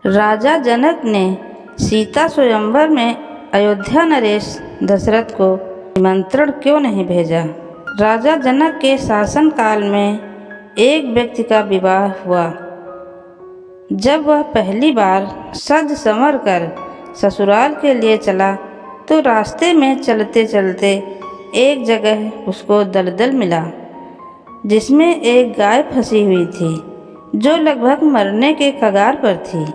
राजा जनक ने सीता स्वयंवर में अयोध्या नरेश दशरथ को निमंत्रण क्यों नहीं भेजा? राजा जनक के शासनकाल में एक व्यक्ति का विवाह हुआ। जब वह पहली बार सज संवर कर ससुराल के लिए चला तो रास्ते में चलते चलते एक जगह उसको दलदल मिला जिसमें एक गाय फंसी हुई थी जो लगभग मरने के कगार पर थी।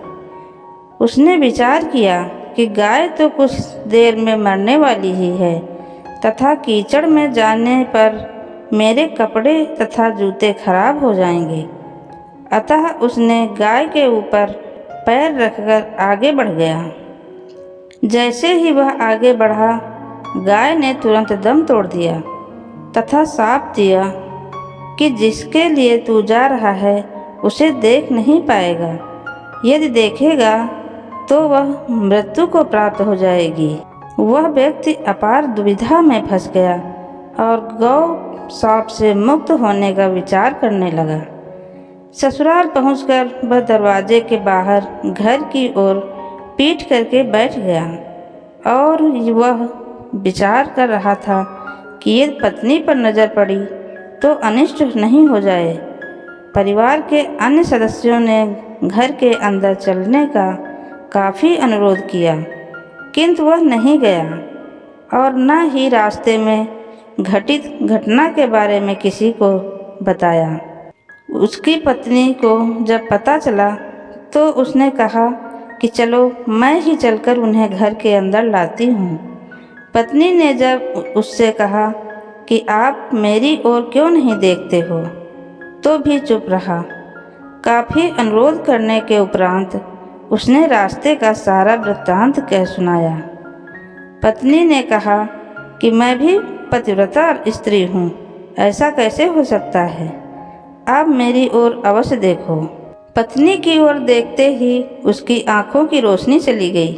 उसने विचार किया कि गाय तो कुछ देर में मरने वाली ही है तथा कीचड़ में जाने पर मेरे कपड़े तथा जूते खराब हो जाएंगे। अतः उसने गाय के ऊपर पैर रखकर आगे बढ़ गया। जैसे ही वह आगे बढ़ा, गाय ने तुरंत दम तोड़ दिया तथा शाप दिया कि जिसके लिए तू जा रहा है उसे देख नहीं पाएगा। यदि देखेगा तो वह मृत्यु को प्राप्त हो जाएगी। वह व्यक्ति अपार दुविधा में फंस गया और गौ शाप से मुक्त होने का विचार करने लगा। ससुराल पहुंचकर वह दरवाजे के बाहर घर की ओर पीठ करके बैठ गया और वह विचार कर रहा था कि यदि पत्नी पर नज़र पड़ी तो अनिष्ट नहीं हो जाए। परिवार के अन्य सदस्यों ने घर के अंदर चलने का काफ़ी अनुरोध किया, किंतु वह नहीं गया और न ही रास्ते में घटित घटना के बारे में किसी को बताया। उसकी पत्नी को जब पता चला तो उसने कहा कि चलो मैं ही चलकर उन्हें घर के अंदर लाती हूँ। पत्नी ने जब उससे कहा कि आप मेरी ओर क्यों नहीं देखते हो, तो भी चुप रहा। काफ़ी अनुरोध करने के उपरांत उसने रास्ते का सारा वृत्तांत कह सुनाया। पत्नी ने कहा कि मैं भी पतिव्रता स्त्री हूँ, ऐसा कैसे हो सकता है? आप मेरी ओर अवश्य देखो। पत्नी की ओर देखते ही उसकी आंखों की रोशनी चली गई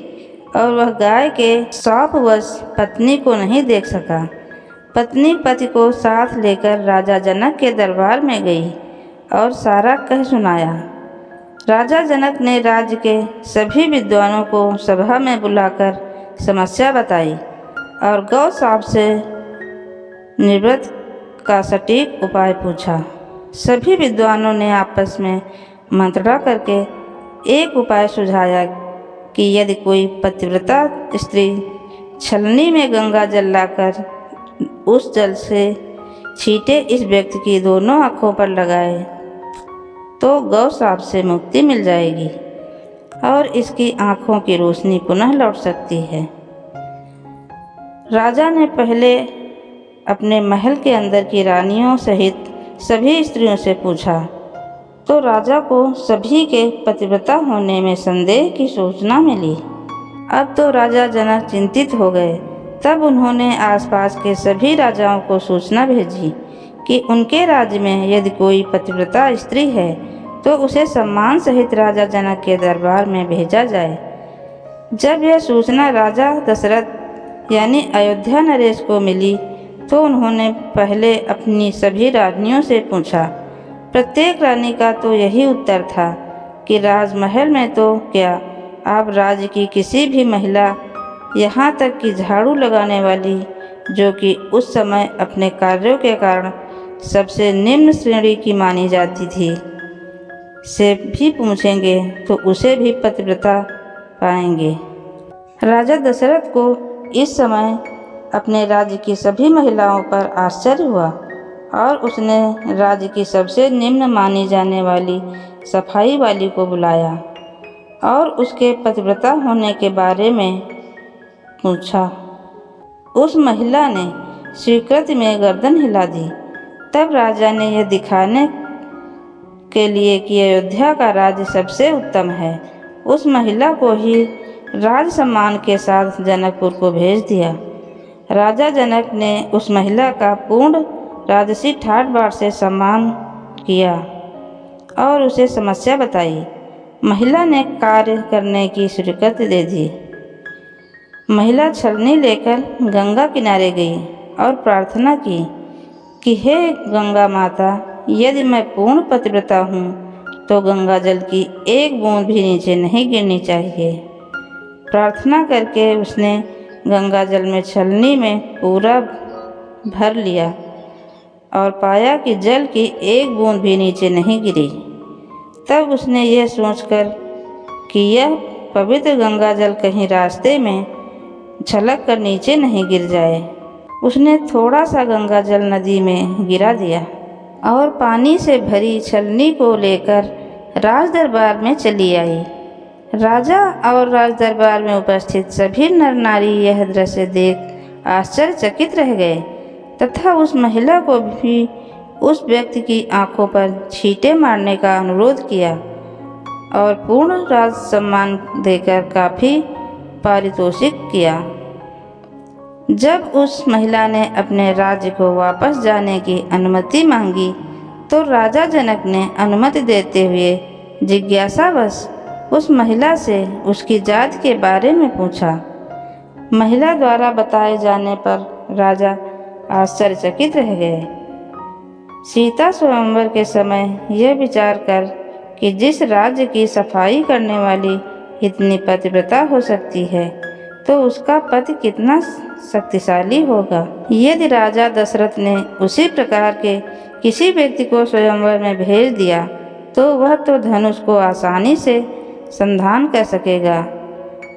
और वह गाय के शापवश पत्नी को नहीं देख सका। पत्नी पति को साथ लेकर राजा जनक के दरबार में गई और सारा कह सुनाया। राजा जनक ने राज्य के सभी विद्वानों को सभा में बुलाकर समस्या बताई और गौ शाप से निवृत्त का सटीक उपाय पूछा। सभी विद्वानों ने आपस में मंत्रणा करके एक उपाय सुझाया कि यदि कोई पतिव्रता स्त्री छलनी में गंगा जल लाकर उस जल से छींटे इस व्यक्ति की दोनों आँखों पर लगाए तो गौ शाप से मुक्ति मिल जाएगी और इसकी आँखों की रोशनी पुनः लौट सकती है। राजा ने पहले अपने महल के अंदर की रानियों सहित सभी स्त्रियों से पूछा तो राजा को सभी के पतिव्रता होने में संदेह की सूचना मिली। अब तो राजा जनक चिंतित हो गए। तब उन्होंने आसपास के सभी राजाओं को सूचना भेजी कि उनके राज्य में यदि कोई पतिव्रता स्त्री है तो उसे सम्मान सहित राजा जनक के दरबार में भेजा जाए। जब यह सूचना राजा दशरथ यानी अयोध्या नरेश को मिली तो उन्होंने पहले अपनी सभी रानियों से पूछा। प्रत्येक रानी का तो यही उत्तर था कि राजमहल में तो क्या, आप राज्य की किसी भी महिला, यहाँ तक कि झाड़ू लगाने वाली, जो कि उस समय अपने कार्यों के कारण सबसे निम्न श्रेणी की मानी जाती थी, से भी पूछेंगे तो उसे भी पतिव्रता पाएंगे। राजा दशरथ को इस समय अपने राज्य की सभी महिलाओं पर आश्चर्य हुआ और उसने राज्य की सबसे निम्न मानी जाने वाली सफाई वाली को बुलाया और उसके पतिव्रता होने के बारे में पूछा। उस महिला ने स्वीकृति में गर्दन हिला दी। तब राजा ने यह दिखाने के लिए कि अयोध्या का राज्य सबसे उत्तम है, उस महिला को ही राज सम्मान के साथ जनकपुर को भेज दिया। राजा जनक ने उस महिला का पूर्ण राजसी ठाट बाट से सम्मान किया और उसे समस्या बताई। महिला ने कार्य करने की स्वीकृति दे दी। महिला छलनी लेकर गंगा किनारे गई और प्रार्थना की कि हे गंगा माता, यदि मैं पूर्ण पतिव्रता हूँ तो गंगा जल की एक बूंद भी नीचे नहीं गिरनी चाहिए। प्रार्थना करके उसने गंगा जल में छलनी में पूरा भर लिया और पाया कि जल की एक बूंद भी नीचे नहीं गिरी। तब उसने यह सोचकर कि यह पवित्र गंगा जल कहीं रास्ते में छलक कर नीचे नहीं गिर जाए, उसने थोड़ा सा गंगा जल नदी में गिरा दिया और पानी से भरी छलनी को लेकर राज दरबार में चली आई। राजा और राज दरबार में उपस्थित सभी नर नारी यह दृश्य देख आश्चर्यचकित रह गए तथा उस महिला को भी उस व्यक्ति की आंखों पर छींटे मारने का अनुरोध किया और पूर्ण राज सम्मान देकर काफ़ी पारितोषिक किया। जब उस महिला ने अपने राज्य को वापस जाने की अनुमति मांगी तो राजा जनक ने अनुमति देते हुए जिज्ञासावश उस महिला से उसकी जाति के बारे में पूछा। महिला द्वारा बताए जाने पर राजा आश्चर्यचकित रह गए। सीता स्वयंवर के समय यह विचार कर कि जिस राज्य की सफाई करने वाली इतनी पतिव्रता हो सकती है तो उसका पति कितना शक्तिशाली होगा। यदि राजा दशरथ ने उसी प्रकार के किसी व्यक्ति को स्वयंवर में भेज दिया तो वह तो धनुष को आसानी से संधान कर सकेगा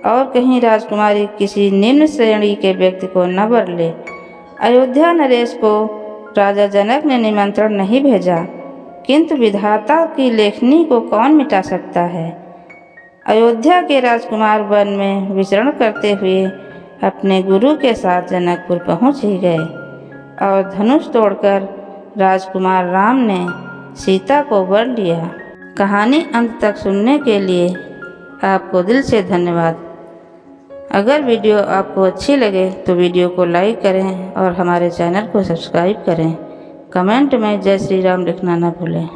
और कहीं राजकुमारी किसी निम्न श्रेणी के व्यक्ति को न वर ले। अयोध्या नरेश को राजा जनक ने निमंत्रण नहीं भेजा, किंतु विधाता की लेखनी को कौन मिटा सकता है। अयोध्या के राजकुमार वन में विचरण करते हुए अपने गुरु के साथ जनकपुर पहुंच ही गए और धनुष तोड़कर राजकुमार राम ने सीता को वर लिया। कहानी अंत तक सुनने के लिए आपको दिल से धन्यवाद। अगर वीडियो आपको अच्छी लगे तो वीडियो को लाइक करें और हमारे चैनल को सब्सक्राइब करें। कमेंट में जय श्री राम लिखना न भूलें।